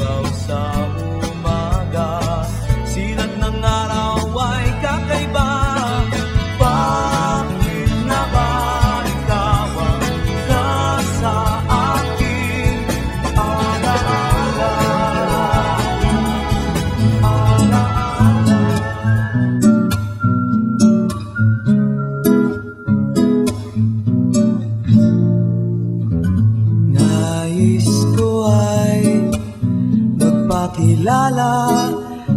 araw sa umaga, sikat ng araw ay kakaiba. Bakit na ba ikaw ang nasa aking alaala? Nais ko ay magpakilala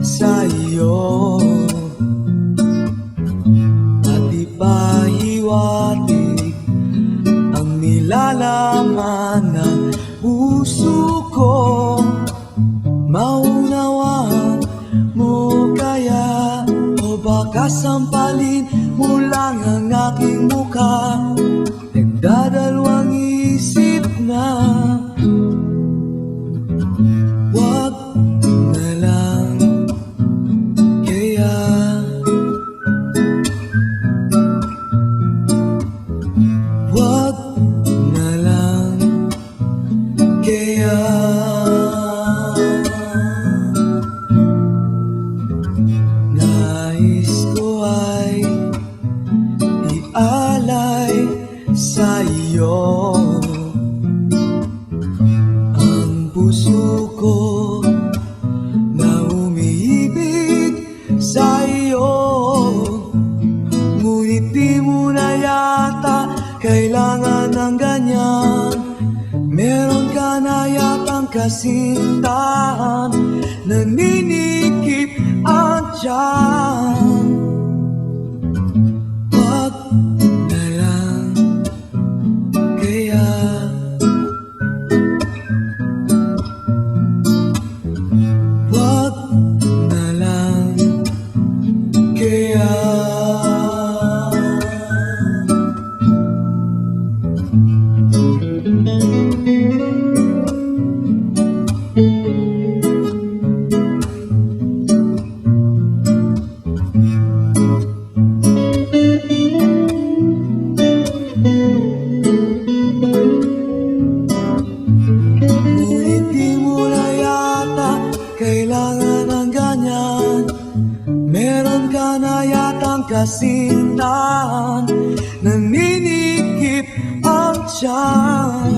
sa iyo at ipahiwatig ang nilalaman ng puso ko. Maunawaan mo kaya, o baka sampalin mo lang ang aking mukha? Nagdadalawang isip na wag na lang kaya. Wag na lang kaya. Nais ko ay ialay sa iyo ang puso ko na umiibig sa iyo. Ngunit di mo na yata kailangan ng ganyan. Meron ka na yatang kasintahan, naninikip ang tiyan. Wag na lang kaya. Wag na lang kaya. Ngunit di mo na yata kailangan ng ganyan. Meron ka na yatang kasintahan, naninikip ang tiyan.